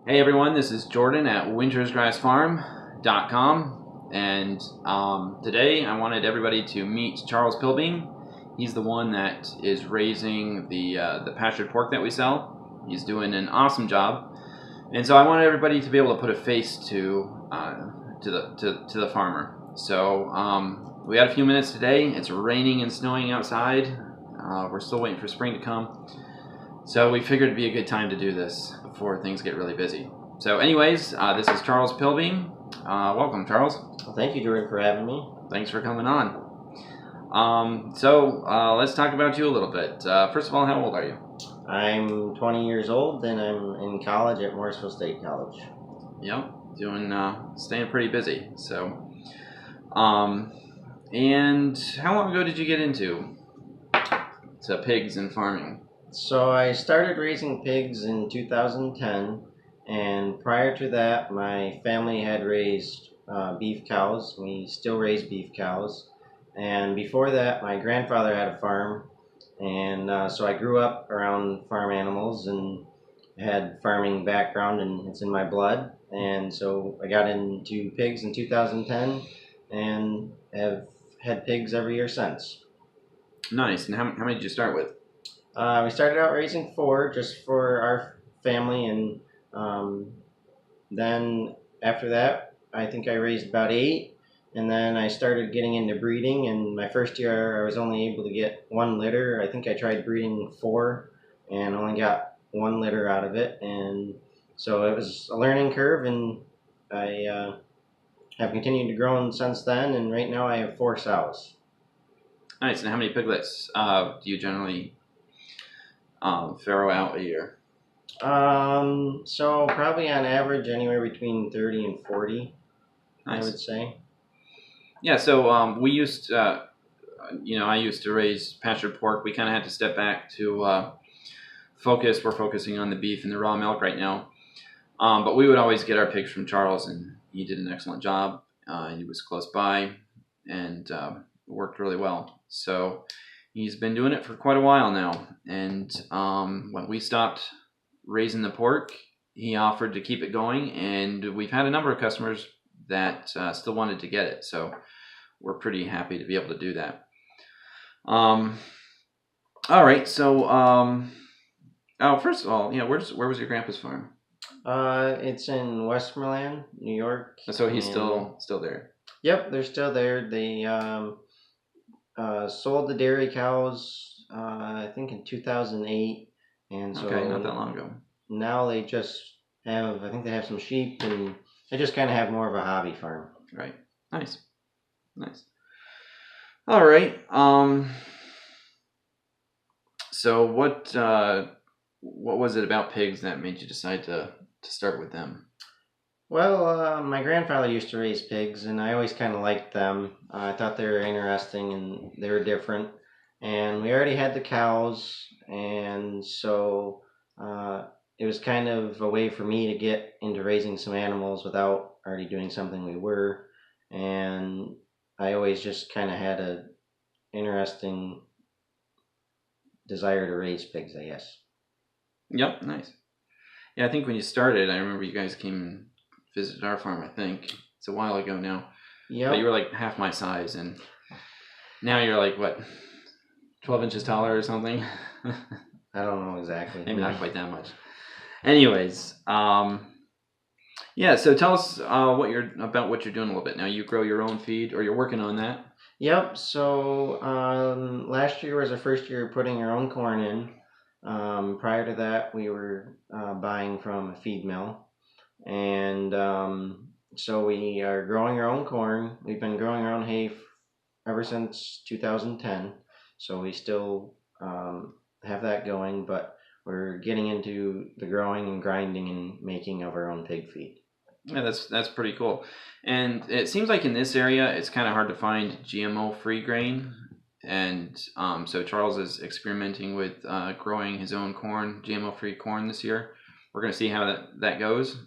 Hey everyone, this is Jordan at wintersgrassfarm.com, and today I wanted everybody to meet Charles Pilbeam. He's the one that is raising the pastured pork that we sell. He's doing an awesome job, and so I wanted everybody to be able to put a face to the farmer. So we had a few minutes today. It's raining and snowing outside. We're still waiting for spring to come. So we figured it'd be a good time to do this before things get really busy. So anyways, this is Charles Pilbeam. Welcome, Charles. Well, thank you, Jordan, for having me. Thanks for coming on. Let's talk about you a little bit. First of all, how old are you? I'm 20 years old, and I'm in college at Morrisville State College. Yep, staying pretty busy. So, and how long ago did you get into pigs and farming? So I started raising pigs in 2010, and prior to that, my family had raised beef cows. We still raise beef cows. And before that, my grandfather had a farm, and so I grew up around farm animals and had farming background, and it's in my blood. And so I got into pigs in 2010 and have had pigs every year since. Nice. And how many did you start with? We started out raising 4 just for our family, and then after that, I think I raised about 8, and then I started getting into breeding, and my first year I was only able to get 1 litter. I think I tried breeding 4 and only got 1 litter out of it, and so it was a learning curve, and I have continued to grow since then, and right now I have 4 sows. Nice. And how many piglets do you generally farrow out a year? So probably on average anywhere between 30 and 40, Nice. I would say. Yeah, so we used, I used to raise pastured pork. We kind of had to step back to focus. We're focusing on the beef and the raw milk right now. But we would always get our pigs from Charles, and he did an excellent job. He was close by and worked really well. So he's been doing it for quite a while now. And when we stopped raising the pork, he offered to keep it going, and we've had a number of customers that still wanted to get it. So we're pretty happy to be able to do that. All right. So, first of all, where was your grandpa's farm? It's in Westmoreland, New York. So he's still there. Yep, they're still there. They sold the dairy cows, I think in 2008, and so Okay, not that long ago. Now they just have, I think they have some sheep, and they just kind of have more of a hobby farm. Right. Nice. All right. So what was it about pigs that made you decide to start with them? Well, my grandfather used to raise pigs, and I always kind of liked them. I thought they were interesting and they were different. And we already had the cows, and so it was kind of a way for me to get into raising some animals without already doing something we were. And I always just kind of had a interesting desire to raise pigs, I guess. Yep, nice. Yeah, I think when you started, I remember you guys came and visited our farm, I think. It's a while ago now. Yep. But you were like half my size, and now you're like, what, 12 inches taller or something? I don't know exactly. Maybe not quite that much. Anyways, so tell us what you're doing a little bit now. You grow your own feed, or you're working on that? Yep. So last year was our first year putting our own corn in. Prior to that, we were buying from a feed mill, and so we are growing our own corn. We've been growing our own hay ever since 2010, so we still have that going, but we're getting into the growing and grinding and making of our own pig feed. Yeah, that's pretty cool. And it seems like in this area, it's kind of hard to find GMO-free grain. And so Charles is experimenting with growing his own corn, GMO-free corn this year. We're going to see how that goes.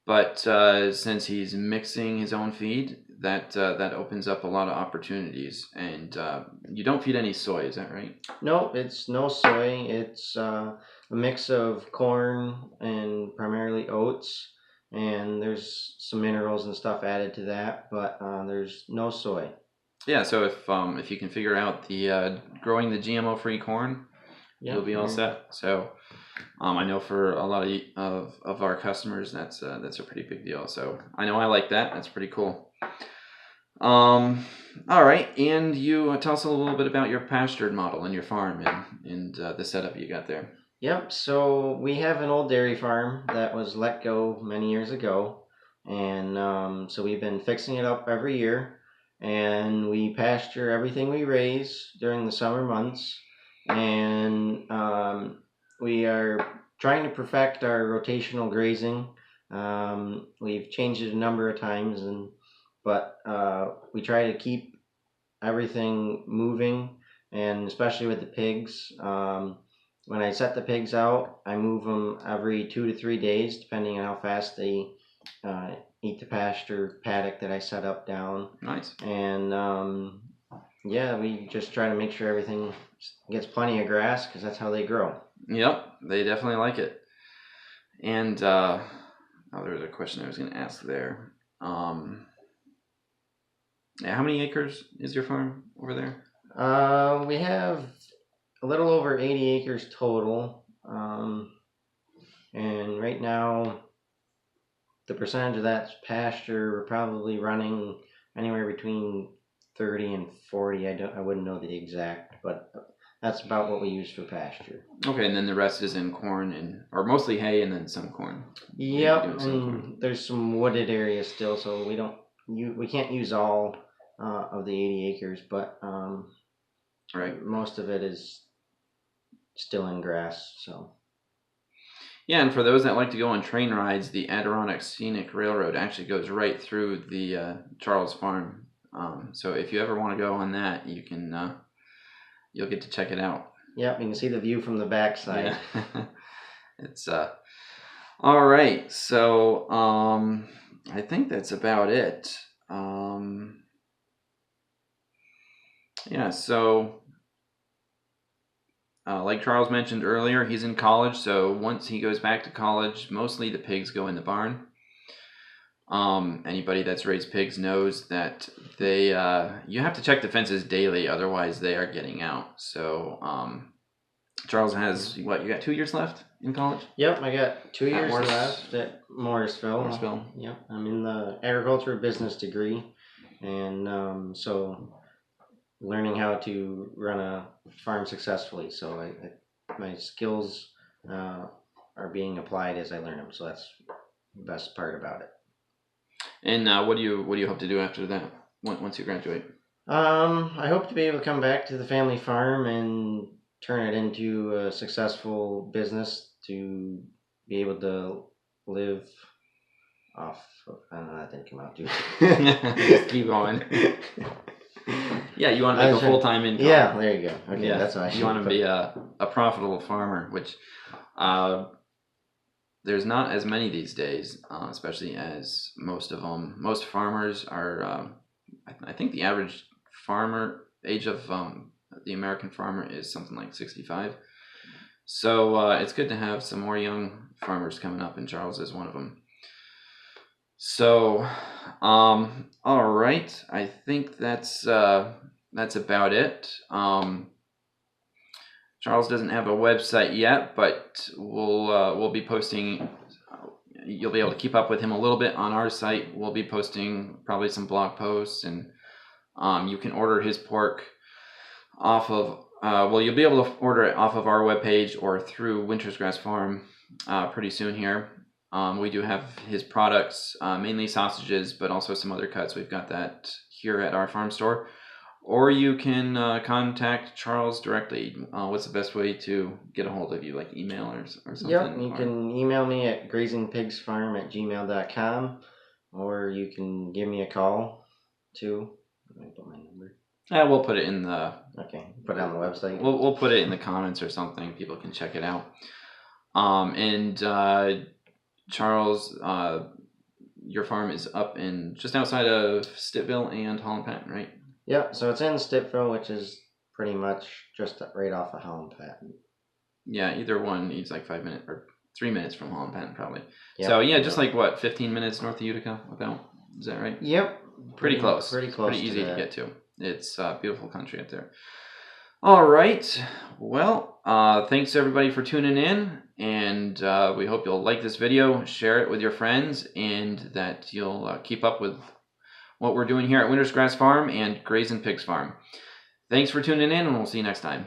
But since he's mixing his own feed, that opens up a lot of opportunities. And you don't feed any soy, is that right? Nope, it's no soy. It's a mix of corn and primarily oats, and there's some minerals and stuff added to that, but there's no soy. Yeah. So if you can figure out the growing the GMO-free corn, Yep. you'll be all set. So I know for a lot of our customers, that's a pretty big deal. So I know I like that. That's pretty cool. All right, and you tell us a little bit about your pastured model and your farm and the setup you got there. Yep, so we have an old dairy farm that was let go many years ago, and so we've been fixing it up every year, and we pasture everything we raise during the summer months, and we are trying to perfect our rotational grazing. We've changed it a number of times, but we try to keep everything moving, and especially with the pigs. When I set the pigs out, I move them every 2 to 3 days, depending on how fast they eat the pasture paddock that I set up down. Nice. And yeah, we just try to make sure everything gets plenty of grass because that's how they grow. Yep, they definitely like it. And there was a question I was going to ask there. Yeah, how many acres is your farm over there? We have a little over 80 acres total, and right now the percentage of that's pasture. We're probably running anywhere between 30 and 40. I wouldn't know the exact, but that's about what we use for pasture. Okay, and then the rest is in corn or mostly hay and then some corn. Yep, and there's some wooded areas still, so we can't use all of the 80 acres, but right, most of it is still in grass. So yeah, and for those that like to go on train rides, the Adirondack Scenic Railroad actually goes right through the Charles farm. So if you ever want to go on that, you can you'll get to check it out. Yep, you can see the view from the backside. Yeah. It's all right. So I think that's about it. Yeah, so like Charles mentioned earlier, he's in college, so once he goes back to college, mostly the pigs go in the barn. Anybody that's raised pigs knows that they you have to check the fences daily, otherwise they are getting out. So Charles has what? You got 2 years left in college? Yep, I got 2 years left at Morrisville. Morrisville. Yep, I'm in the agriculture business degree, and so learning how to run a farm successfully. So my skills are being applied as I learn them. So that's the best part about it. And what do you hope to do after that? Once you graduate? I hope to be able to come back to the family farm and turn it into a successful business to be able to live off of, I don't know, that didn't come out too. Just keep going. Yeah, you want to make a full-time income. Yeah, there you go. Okay, yeah, that's what I you want to be a profitable farmer, which there's not as many these days, especially as most farmers are, I think the average farmer age of the American farmer is something like 65. So it's good to have some more young farmers coming up, and Charles is one of them. So, all right, I think that's about it. Charles doesn't have a website yet, but we'll be posting. You'll be able to keep up with him a little bit on our site. We'll be posting probably some blog posts, and you can order his pork off of. You'll be able to order it off of our webpage or through Winter's Grass Farm pretty soon here. We do have his products, mainly sausages, but also some other cuts. We've got that here at our farm store. Or you can contact Charles directly. What's the best way to get a hold of you, like email or something? Yep, you can email me at grazingpigsfarm@gmail.com, or you can give me a call too. Let me put my number. We'll put it in the... Okay, put it on the website. We'll put it in the comments or something. People can check it out. And Charles, your farm is up in just outside of Stittville and Holland Patton, right? Yep, so it's in Stittville, which is pretty much just right off of Holland Patton. Yeah, either one needs like 5 minutes or 3 minutes from Holland Patton, probably. Yep, So yeah, just like what, 15 minutes north of Utica, about? Is that right? Yep. Pretty close. Pretty close. Pretty easy to get to. It's beautiful country up there. All right. Well, thanks everybody for tuning in, and we hope you'll like this video, share it with your friends, and that you'll keep up with what we're doing here at Winter's Grass Farm and Grazing Pigs Farm. Thanks for tuning in, and we'll see you next time.